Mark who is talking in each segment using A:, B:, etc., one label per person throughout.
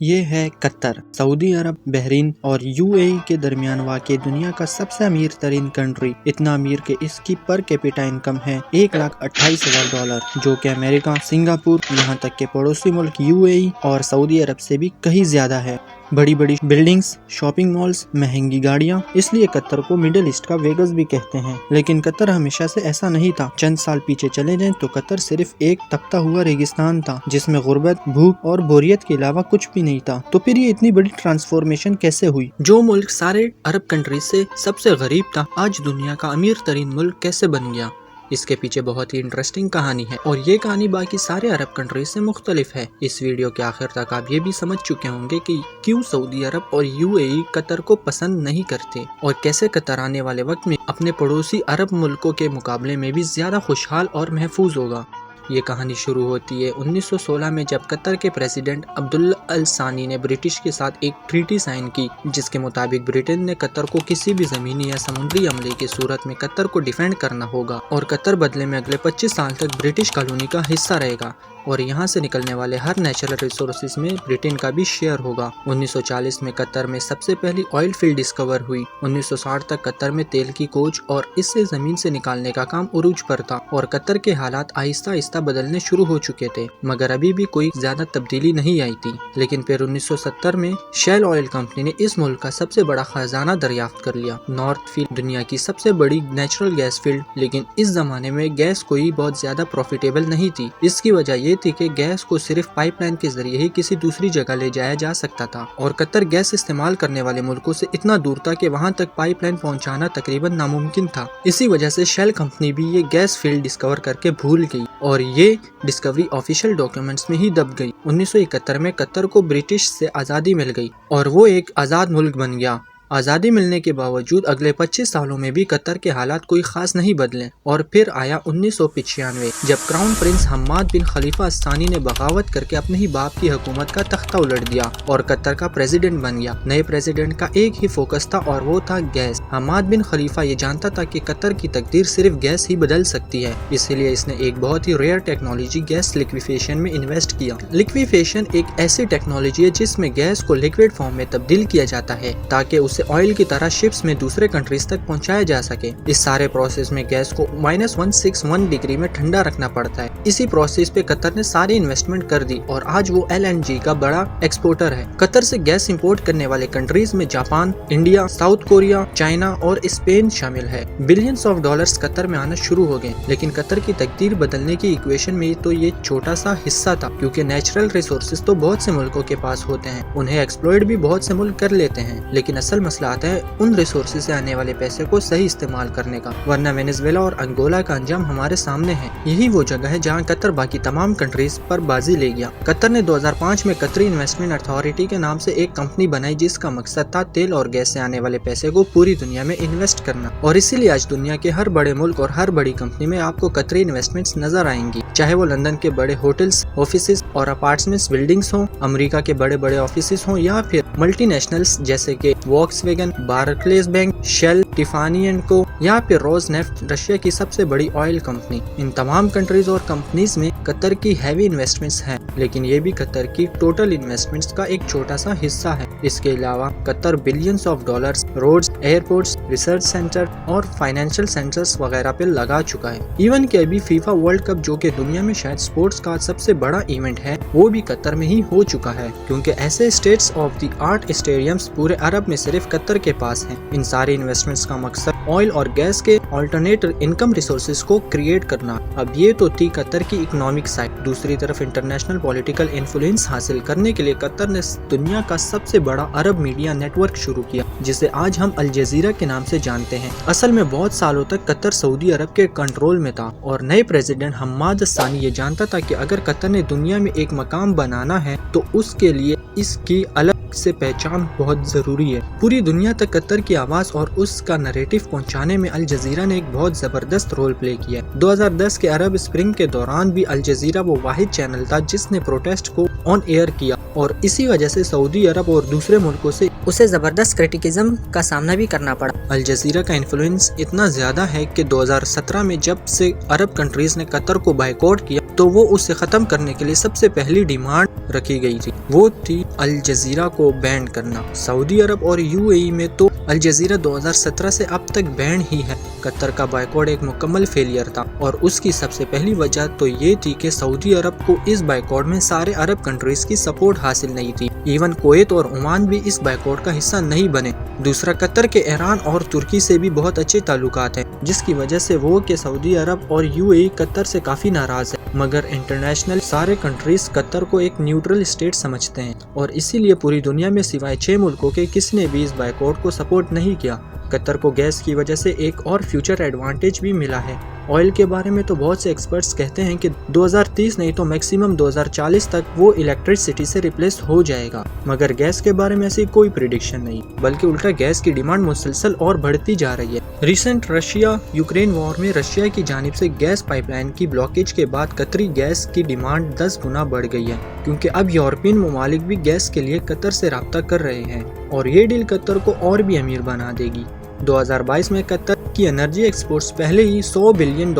A: یہ ہے قطر۔ سعودی عرب، بحرین اور UAE کے درمیان واقع دنیا کا سب سے امیر ترین کنٹری، اتنا امیر کہ اس کی پر کیپیٹا انکم ہے $1,28,000، جو کہ امریکہ، سنگاپور، یہاں تک کہ پڑوسی ملک UAE اور سعودی عرب سے بھی کہیں زیادہ ہے۔ بڑی بڑی بلڈنگز، شاپنگ مالز، مہنگی گاڑیاں، اس لیے قطر کو مڈل ایسٹ کا ویگس بھی کہتے ہیں۔ لیکن قطر ہمیشہ سے ایسا نہیں تھا۔ چند سال پیچھے چلے جائیں تو قطر صرف ایک تپتا ہوا ریگستان تھا جس میں غربت، بھوک اور بوریت کے علاوہ کچھ بھی نہیں تھا۔ تو پھر یہ اتنی بڑی ٹرانسفارمیشن کیسے ہوئی؟ جو ملک سارے عرب کنٹریز سے سب سے غریب تھا، آج دنیا کا امیر ترین ملک کیسے بن گیا؟ اس کے پیچھے بہت ہی انٹرسٹنگ کہانی ہے، اور یہ کہانی باقی سارے عرب کنٹریز سے مختلف ہے۔ اس ویڈیو کے آخر تک آپ یہ بھی سمجھ چکے ہوں گے کہ کیوں سعودی عرب اور UAE قطر کو پسند نہیں کرتے، اور کیسے قطر آنے والے وقت میں اپنے پڑوسی عرب ملکوں کے مقابلے میں بھی زیادہ خوشحال اور محفوظ ہوگا۔ یہ کہانی شروع ہوتی ہے 1916 میں، جب قطر کے پریزیڈنٹ عبداللہ الثانی نے برٹش کے ساتھ ایک ٹریٹی سائن کی، جس کے مطابق برٹن نے قطر کو کسی بھی زمینی یا سمندری حملے کی صورت میں قطر کو ڈیفینڈ کرنا ہوگا، اور قطر بدلے میں اگلے 25 سال تک برٹش کالونی کا حصہ رہے گا، اور یہاں سے نکلنے والے ہر نیچرل ریسورسز میں برٹن کا بھی شیئر ہوگا۔ 1940 میں قطر میں سب سے پہلی آئل فیلڈ ڈسکور ہوئی۔ 1960 تک قطر میں تیل کی کھوج اور اس سے زمین سے نکالنے کا کام عروج پر تھا، اور قطر کے حالات آہستہ آہستہ بدلنے شروع ہو چکے تھے، مگر ابھی بھی کوئی زیادہ تبدیلی نہیں آئی تھی۔ لیکن پھر 1970 میں شیل آئل کمپنی نے اس ملک کا سب سے بڑا خزانہ دریافت کر لیا۔ نارتھ فیلڈ دنیا کی سب سے بڑی نیچرل گیس فیلڈ، لیکن اس زمانے میں گیس کوئی بہت زیادہ پروفیٹیبل نہیں تھی۔ اس کی وجہ یہ تھی کہ گیس کو صرف پائپ لائن کے ذریعے ہی کسی دوسری جگہ لے جایا جا سکتا تھا، اور قطر گیس استعمال کرنے والے ملکوں سے اتنا دور تھا کہ وہاں تک پائپ لائن پہنچانا تقریباً ناممکن تھا۔ اسی وجہ سے شیل کمپنی بھی یہ گیس فیلڈ ڈسکور کر کے بھول گئی، اور یہ ڈسکوری آفیشیل ڈاکیومنٹس میں ہی دب گئی۔ 1971 میں قطر کو برٹش سے آزادی مل گئی، اور وہ ایک آزاد ملک بن گیا۔ آزادی ملنے کے باوجود اگلے 25 سالوں میں بھی قطر کے حالات کوئی خاص نہیں بدلے، اور پھر آیا 1995، جب کراؤن پرنس حماد بن خلیفہ الثانی نے بغاوت کر کے اپنے ہی باپ کی حکومت کا تختہ الٹ دیا اور قطر کا پریزیڈنٹ بن گیا۔ نئے پریزیڈنٹ کا ایک ہی فوکس تھا، اور وہ تھا گیس۔ حماد بن خلیفہ یہ جانتا تھا کہ قطر کی تقدیر صرف گیس ہی بدل سکتی ہے، اسی لیے اس نے ایک بہت ہی ریئر ٹیکنالوجی گیس لیکویفیشن میں انویسٹ کیا۔ لیکویفیشن ایک ایسی ٹیکنالوجی ہے جس میں گیس کو لیکوڈ فارم میں تبدیل کیا جاتا ہے تاکہ اسے آئل کی طرح شپس میں دوسرے کنٹریز تک پہنچایا جا سکے۔ اس سارے پروسیس میں گیس کو -161 ڈگری میں ٹھنڈا رکھنا پڑتا ہے۔ اسی پروسیس پہ قطر نے ساری انویسٹمنٹ کر دی، اور آج وہ LNG کا بڑا ایکسپورٹر ہے۔ قطر سے گیس امپورٹ کرنے والے کنٹریز میں Japan, India, south Korea, China اور اسپین شامل ہے۔ بلینز آف ڈالرز قطر میں آنا شروع ہو گئے، لیکن قطر کی تقدیر بدلنے کی ایکویشن میں تو یہ چھوٹا سا حصہ تھا، کیونکہ نیچرل ریسورسز تو بہت سے ملکوں کے پاس ہوتے ہیں، انہیں ایکسپلوئٹ بھی بہت سے ملک کر لیتے ہیں، لیکن اصل مسئلہ آتا ہے ان ریسورسز سے آنے والے پیسے کو صحیح استعمال کرنے کا، ورنہ وینزویلا اور انگولا کا انجام ہمارے سامنے ہے۔ یہی وہ جگہ ہے جہاں قطر باقی تمام کنٹریز پر بازی لے گیا۔ قطر نے 2005 میں قطری انویسٹمنٹ اتھارٹی کے نام سے ایک کمپنی بنائی، جس کا مقصد تھا تیل اور گیس سے آنے والے پیسے کو پوری دنیا میں انویسٹ کرنا، اور اسی لیے آج دنیا کے ہر بڑے ملک اور ہر بڑی کمپنی میں آپ کو قطری انویسٹمنٹس نظر آئیں گی، چاہے وہ لندن کے بڑے ہوٹلز، آفیسز اور اپارٹمنٹس بلڈنگز ہوں، امریکہ کے بڑے بڑے آفیسز ہوں، یا پھر ملٹی نیشنلز جیسے کہ Volkswagen, Barclays bank, Shell, Tiffany and Co, یا پھر روز نیفٹ، رشیا کی سب سے بڑی آئل کمپنی۔ ان تمام کنٹریز اور کمپنیز میں قطر کی ہیوی انویسٹمنٹس ہیں، لیکن یہ بھی قطر کی ٹوٹل انویسٹمنٹس کا ایک چھوٹا سا حصہ ہے۔ اس کے علاوہ قطر billions of dollars roads, airports, research centre اور فائنینشیل سینٹرز وغیرہ پہ لگا چکا ہے۔ ایون کہ ابھی فیفا ورلڈ کپ، جو کہ دنیا میں شاید سپورٹس کا سب سے بڑا ایونٹ ہے، وہ بھی قطر میں ہی ہو چکا ہے، کیونکہ ایسے states of the art stadiums پورے عرب میں صرف قطر کے پاس ہیں۔ ان ساری انویسٹمنٹس کا مقصد آئل اور گیس کے آلٹرنیٹ انکم ریسورسز کو کریٹ کرنا۔ اب یہ تو تھی قطر کی اکنامک سائڈ۔ دوسری طرف انٹرنیشنل پولیٹیکل انفلوئنس حاصل کرنے کے لیے قطر نے دنیا کا سب سے بڑا عرب میڈیا نیٹ ورک شروع کیا، جسے آج ہم الجزیرہ کے نام سے جانتے ہیں۔ اصل میں بہت سالوں تک قطر سعودی عرب کے کنٹرول میں تھا، اور نئے پریزیڈنٹ حماد الثانی یہ جانتا تھا کہ اگر قطر نے دنیا میں ایک مقام بنانا ہے تو اس کے لیے اس کی الگ سے پہچان بہت ضروری ہے۔ پوری دنیا تک قطر کی آواز اور اس کا نریٹو پہنچانے میں الجزیرہ نے ایک بہت زبردست رول پلے کیا۔ 2010 کے عرب اسپرنگ کے دوران بھی الجزیرہ وہ واحد چینل تھا جس نے پروٹیسٹ کو آن ایئر کیا، اور اسی وجہ سے سعودی عرب اور دوسرے ملکوں سے اسے زبردست کرٹیکزم کا سامنا بھی کرنا پڑا۔ الجزیرہ کا انفلوئنس اتنا زیادہ ہے کہ 2017 میں جب سے عرب کنٹریز نے قطر کو بائیکاٹ کیا تو وہ اسے ختم کرنے کے لیے سب سے پہلی ڈیمانڈ رکھی گئی تھی، وہ تھی الجزیرہ کو بین کرنا۔ سعودی عرب اور UAE میں تو الجزیرہ 2017 سے اب تک بین ہی ہے۔ قطر کا بائیکاٹ ایک مکمل فیلئر تھا اور اس کی سب سے پہلی وجہ تو یہ تھی کہ سعودی عرب کو اس بائیکاٹ میں سارے عرب کنٹریز کی سپورٹ حاصل نہیں تھی، ایون کویت اور عمان بھی اس بائیکاٹ کا حصہ نہیں بنے۔ دوسرا، قطر کے ایران اور ترکی سے بھی بہت اچھے تعلقات ہیں، جس کی وجہ سے وہ کہ سعودی عرب اور UAE قطر سے کافی ناراض ہے، مگر انٹرنیشنل سارے کنٹریز قطر کو ایک نیوٹرل اسٹیٹ سمجھتے ہیں اور اسی لیے پوری دنیا میں سوائے 6 ملکوں کے کسی نے بھی اس بائیکاٹ کو سپورٹ نہیں کیا۔ قطر کو گیس کی وجہ سے ایک اور فیوچر ایڈوانٹیج بھی ملا ہے۔ آئل کے بارے میں تو بہت سے ایکسپرٹس کہتے ہیں کہ 2030 نہیں تو میکسیمم 2040 تک وہ الیکٹرسٹی سے ریپلیس ہو جائے گا، مگر گیس کے بارے میں ایسی کوئی پریڈکشن نہیں، بلکہ الٹا گیس کی ڈیمانڈ مسلسل اور بڑھتی جا رہی ہے۔ ریسنٹ رشیا یوکرین وار میں رشیا کی جانب سے گیس پائپ لائن کی بلاکیج کے بعد قطری گیس کی ڈیمانڈ 10 گنا بڑھ گئی ہے، کیونکہ اب یورپین ممالک بھی گیس کے لیے قطر سے رابطہ کر رہے ہیں اور یہ ڈیل قطر کو اور بھی امیر بنا دے گی۔ 2022 میں قطر کی انرجی ایکسپورٹس پہلے ہی $100 بلین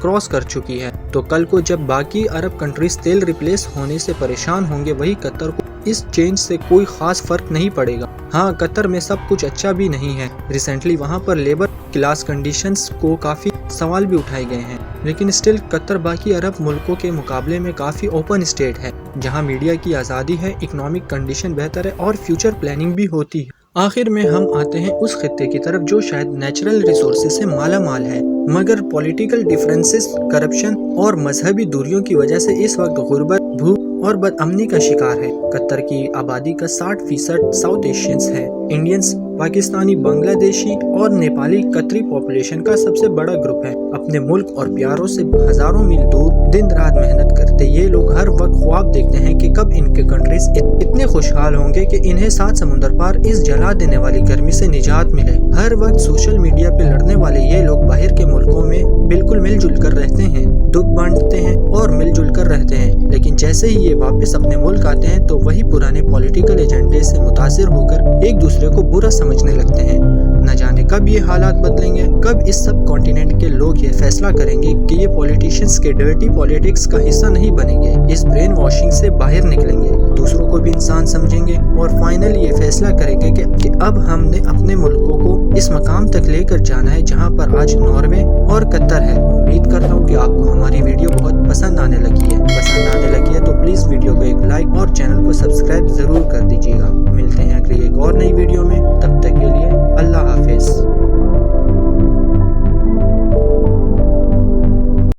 A: کراس کر چکی ہے، تو کل کو جب باقی عرب کنٹریز تیل ریپلیس ہونے سے پریشان ہوں گے، وہی قطر کو اس چینج سے کوئی خاص فرق نہیں پڑے گا۔ ہاں، قطر میں سب کچھ اچھا بھی نہیں ہے، ریسنٹلی وہاں پر لیبر کلاس کنڈیشنز کو کافی سوال بھی اٹھائے گئے ہیں، لیکن اسٹل قطر باقی عرب ملکوں کے مقابلے میں کافی اوپن اسٹیٹ ہے، جہاں میڈیا کی آزادی ہے، اکنامک کنڈیشن بہتر ہے اور فیوچر پلاننگ بھی ہوتی ہے۔ آخر میں ہم آتے ہیں اس خطے کی طرف جو شاید نیچرل ریسورسز سے مالا مال ہے، مگر پولیٹیکل ڈیفرنسز، کرپشن اور مذہبی دوریوں کی وجہ سے اس وقت غربت، بھوک اور بد امنی کا شکار ہے۔ قطر کی آبادی کا 60% ساؤتھ ایشینز ہے۔ انڈینز، پاکستانی، بنگلہ دیشی اور نیپالی قطری پاپولیشن کا سب سے بڑا گروپ ہے۔ اپنے ملک اور پیاروں سے ہزاروں میل دور دن رات محنت کرتے یہ لوگ ہر وقت خواب دیکھتے ہیں کہ کب ان کے کنٹریز اتنے خوشحال ہوں گے کہ انہیں 7 سمندر پار اس جلا دینے والی گرمی سے نجات ملے۔ ہر وقت سوشل میڈیا پہ لڑنے والے یہ لوگ باہر کے ملکوں میں بالکل مل جل کر رہتے ہیں، دکھ بانٹتے ہیں اور مل جل کر رہتے ہیں، لیکن جیسے ہی یہ واپس اپنے ملک آتے ہیں تو وہی پرانے پولیٹیکل ایجنڈے سے متاثر ہو کر ایک دوسرے کو برا سمجھنے لگتے ہیں۔ نہ جانے کب یہ حالات بدلیں گے، کب اس سب کانٹیننٹ کے لوگ یہ فیصلہ کریں گے کہ یہ پولیٹیشنز کے ڈرٹی پولیٹکس کا حصہ نہیں بنیں گے، اس برین واشنگ سے باہر نکلیں گے، دوسروں کو بھی انسان سمجھیں گے اور فائنلی یہ فیصلہ کریں گے کہ اب ہم نے اپنے ملکوں کو اس مقام تک لے کر جانا ہے جہاں پر آج ناروے اور قطر ہے۔ امید کرتا ہوں کہ آپ کو ہماری ویڈیو بہت پسند آنے لگی ہے تو پلیز ویڈیو کو ایک لائک اور چینل کو سبسکرائب ضرور کر دیجیے گا۔ ملتے ہیں اگلی ایک اور نئی ویڈیو میں، تب تک کے لیے